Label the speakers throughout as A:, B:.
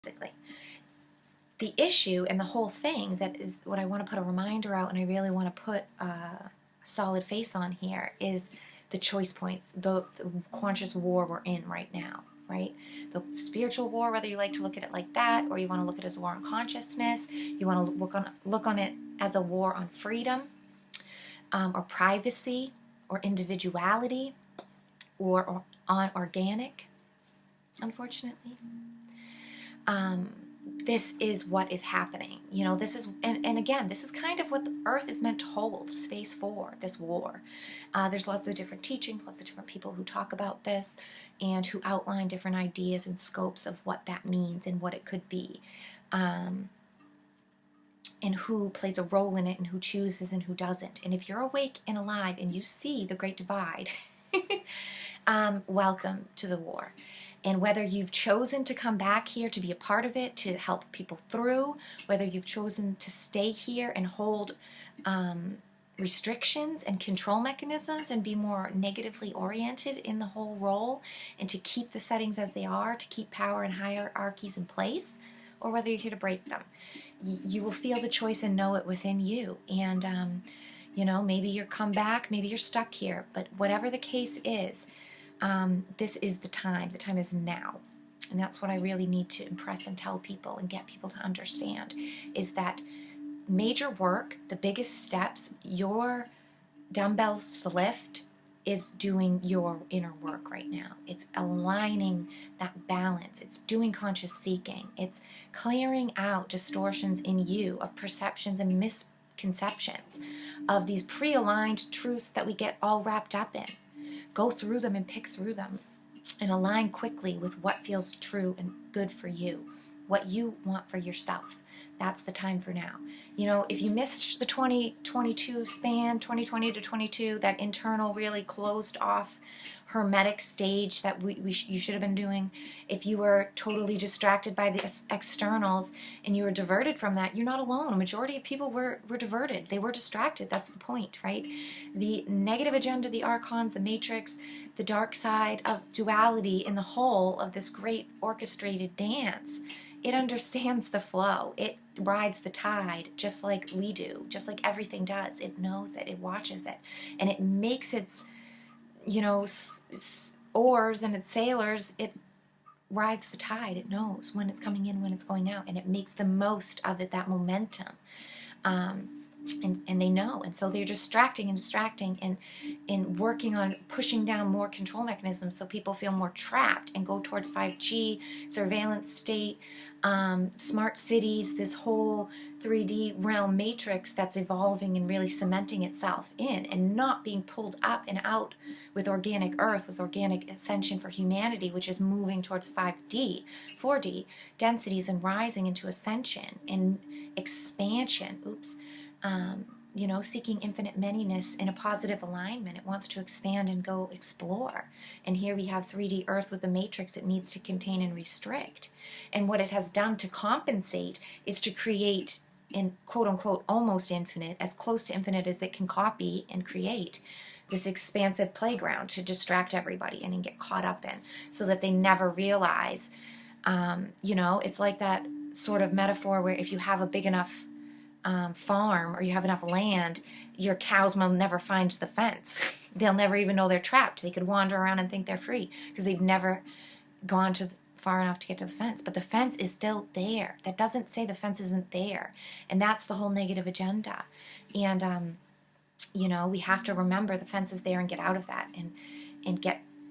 A: basically. The issue and the whole thing that is what I want to put a reminder out, and I really want to put a solid face on here, is the choice points, the conscious war we're in right now, right? The spiritual war, whether you like to look at it like that, or you want to look at it as a war on consciousness, you want to look on it as a war on freedom, or privacy, or individuality, or on organic, unfortunately. This is what is happening. You know, this is, and again, this is kind of what the earth is meant to hold, space for, this war. There's lots of different teachings, lots of different people who talk about this and who outline different ideas and scopes of what that means and what it could be. And who plays a role in it and who chooses and who doesn't. And if you're awake and alive and you see the Great Divide, welcome to the war. And whether you've chosen to come back here to be a part of it, to help people through, whether you've chosen to stay here and hold restrictions and control mechanisms and be more negatively oriented in the whole role, and to keep the settings as they are, to keep power and hierarchies in place, or whether you're here to break them, you will feel the choice and know it within you. And, you know, maybe you're come back, maybe you're stuck here, but whatever the case is, this is the time. The time is now. And that's what I really need to impress and tell people and get people to understand, is that major work, the biggest steps, your dumbbells to lift, is doing your inner work right now. It's aligning that balance. It's doing conscious seeking. It's clearing out distortions in you of perceptions and misconceptions of these pre-aligned truths that we get all wrapped up in. Go through them and pick through them and align quickly with what feels true and good for you, what you want for yourself. That's the time for now. You know, if you missed the 2022 span, 2020 to 22, that internal really closed off hermetic stage that you should have been doing, if you were totally distracted by the externals and you were diverted from that, you're not alone. A majority of people were diverted. They were distracted. That's the point, right? The negative agenda, the archons, the matrix, the dark side of duality in the whole of this great orchestrated dance, it understands the flow. It rides the tide just like we do, just like everything does. It knows it, it watches it, and it makes its, you know, oars and its sailors, it rides the tide. It knows when it's coming in, when it's going out, and it makes the most of it, that momentum. And they know, and so they're distracting and working on pushing down more control mechanisms so people feel more trapped and go towards 5G, surveillance state, smart cities, this whole 3D realm matrix that's evolving and really cementing itself in, and not being pulled up and out with organic earth, with organic ascension for humanity, which is moving towards 5D, 4D densities and rising into ascension and expansion. You know, seeking infinite manyness in a positive alignment. It wants to expand and go explore. And here we have 3D Earth with a matrix it needs to contain and restrict. And what it has done to compensate is to create, in quote unquote, almost infinite, as close to infinite as it can copy and create, this expansive playground to distract everybody and get caught up in, so that they never realize, you know, it's like that sort of metaphor where if you have a big enough farm, or you have enough land, your cows will never find the fence. They'll never even know they're trapped. They could wander around and think they're free because they've never gone to far enough to get to the fence. But the fence is still there. That doesn't say the fence isn't there. And that's the whole negative agenda. And you know, we have to remember the fence is there and get out of that, and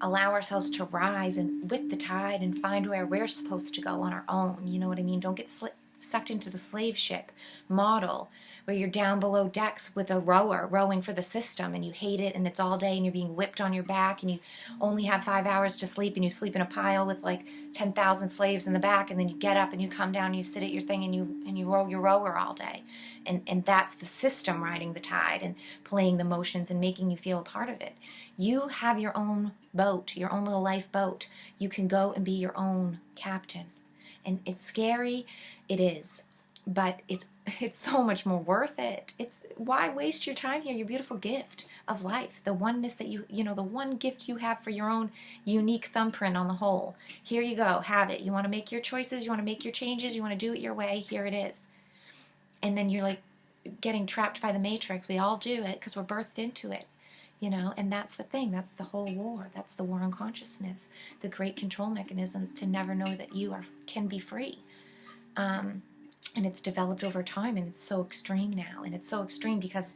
A: allow ourselves to rise and with the tide and find where we're supposed to go on our own. You know what I mean? Don't get sucked into the slave ship model where you're down below decks with a rower rowing for the system, and you hate it, and it's all day, and you're being whipped on your back, and you only have 5 hours to sleep, and you sleep in a pile with like 10,000 slaves in the back, and then you get up and you come down and you sit at your thing and you row your rower all day. And that's the system riding the tide and playing the motions and making you feel a part of it. You have your own boat, your own little lifeboat. You can go and be your own captain. And it's scary. It is. But it's so much more worth it. It's why waste your time here? Your beautiful gift of life, the oneness that the one gift you have for your own unique thumbprint on the whole. Here you go, have it. You want to make your choices, you want to make your changes, you want to do it your way, here it is. And then you're like getting trapped by the matrix. We all do it because we're birthed into it. And that's the thing. That's the whole war. That's the war on consciousness. The great control mechanisms to never know that you can be free. And it's developed over time, and it's so extreme now. And it's so extreme because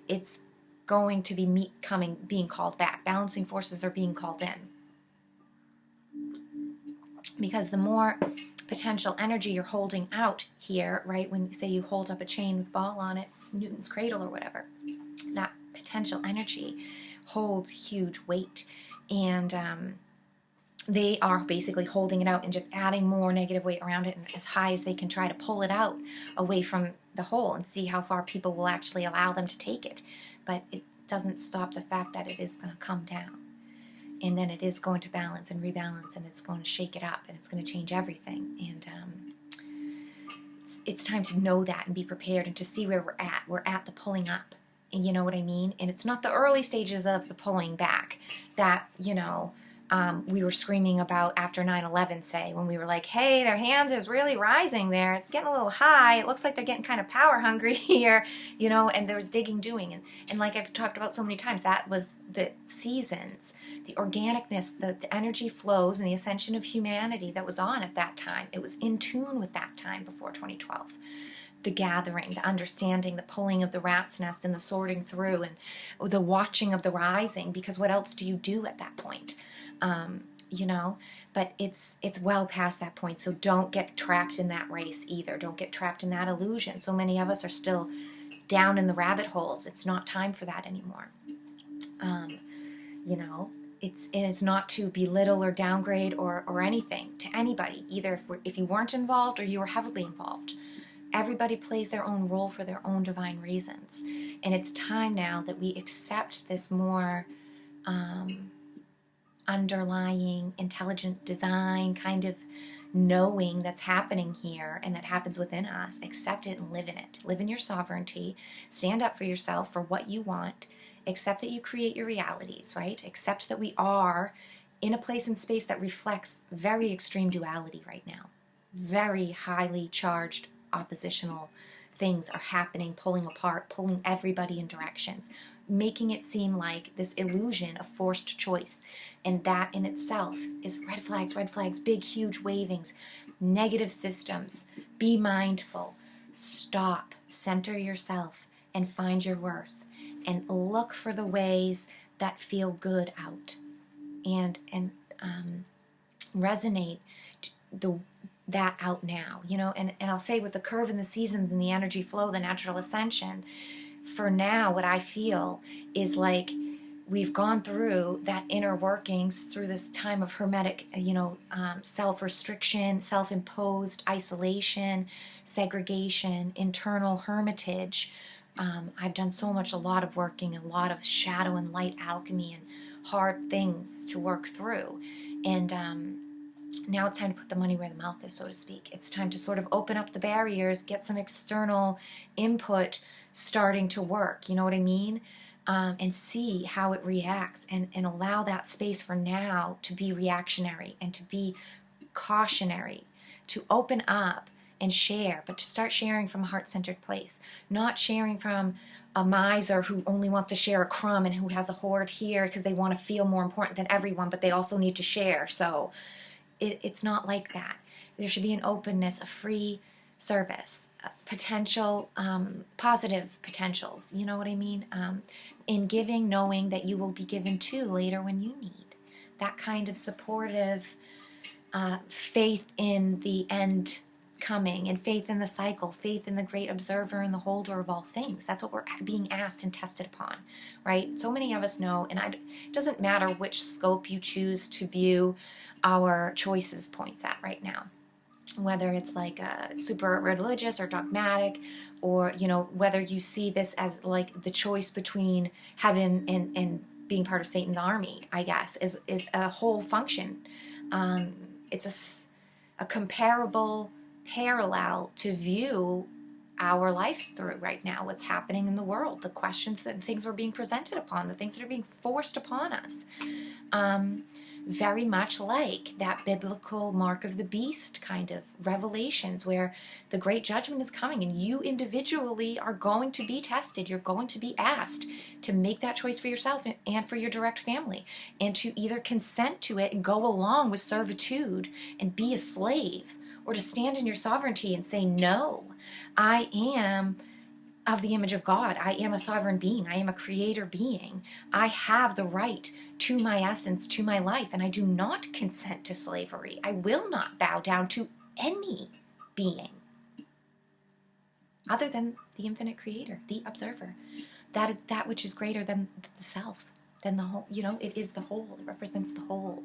A: it's going to be being called back. Balancing forces are being called in. Because the more potential energy you're holding out here, right? When you say you hold up a chain with ball on it, Newton's cradle or whatever, that potential energy holds huge weight. And they are basically holding it out and just adding more negative weight around it, and as high as they can try to pull it out away from the hole and see how far people will actually allow them to take it. But it doesn't stop the fact that it is going to come down. And then it is going to balance and rebalance, and it's going to shake it up, and it's going to change everything. And it's time to know that and be prepared and to see where we're at. We're at the pulling up. And you know what I mean? And it's not the early stages of the pulling back that, we were screaming about after 9/11, say, when we were like, hey, their hands is really rising there. It's getting a little high. It looks like they're getting kind of power hungry here, and there was doing. And like I've talked about so many times, that was the seasons, the organicness, the energy flows, and the ascension of humanity that was on at that time. It was in tune with that time before 2012. The gathering, the understanding, the pulling of the rat's nest and the sorting through and the watching of the rising, because what else do you do at that point? But it's well past that point. So don't get trapped in that race either. Don't get trapped in that illusion. So many of us are still down in the rabbit holes. It's not time for that anymore. It's not to belittle or downgrade or anything to anybody, either if you weren't involved or you were heavily involved. Everybody plays their own role for their own divine reasons. And it's time now that we accept this more underlying intelligent design kind of knowing that's happening here and that happens within us. Accept it and live in it. Live in your sovereignty. Stand up for yourself for what you want. Accept that you create your realities, right? Accept that we are in a place and space that reflects very extreme duality right now. Very highly charged oppositional things are happening, pulling apart, pulling everybody in directions, making it seem like this illusion of forced choice. And that in itself is red flags, big, huge wavings, negative systems. Be mindful. Stop. Center yourself and find your worth. And look for the ways that feel good out. And resonate that out now. And I'll say with the curve and the seasons and the energy flow, the natural ascension, for now, what I feel is like we've gone through that inner workings through this time of hermetic, self-restriction, self-imposed isolation, segregation, internal hermitage. I've done a lot of working, a lot of shadow and light alchemy and hard things to work through. And now it's time to put the money where the mouth is, so to speak. It's time to sort of open up the barriers, get some external input starting to work, you know what I mean? And see how it reacts and allow that space for now to be reactionary and to be cautionary, to open up and share, but to start sharing from a heart-centered place, not sharing from a miser who only wants to share a crumb and who has a hoard here because they want to feel more important than everyone, but they also need to share. So it's not like that. There should be an openness, a free service, potential, positive potentials, you know what I mean? In giving, knowing that you will be given too later when you need. That kind of supportive faith in the end coming, and faith in the cycle, faith in the great observer and the holder of all things. That's what we're being asked and tested upon, right? So many of us know, and it doesn't matter which scope you choose to view our choices points at right now, whether it's like super religious or dogmatic, or whether you see this as like the choice between heaven and being part of Satan's army, I guess, is a whole function. It's a comparable parallel to view our lives through right now, what's happening in the world, the questions that things are being presented upon, the things that are being forced upon us. Very much like that biblical mark of the beast kind of revelations where the great judgment is coming and you individually are going to be tested. You're going to be asked to make that choice for yourself and for your direct family, and to either consent to it and go along with servitude and be a slave, or to stand in your sovereignty and say, no, I am of the image of God. I am a sovereign being. I am a creator being. I have the right to my essence, to my life, and I do not consent to slavery. I will not bow down to any being other than the infinite creator, the observer, that which is greater than the self, than the whole. It is the whole. It represents the whole.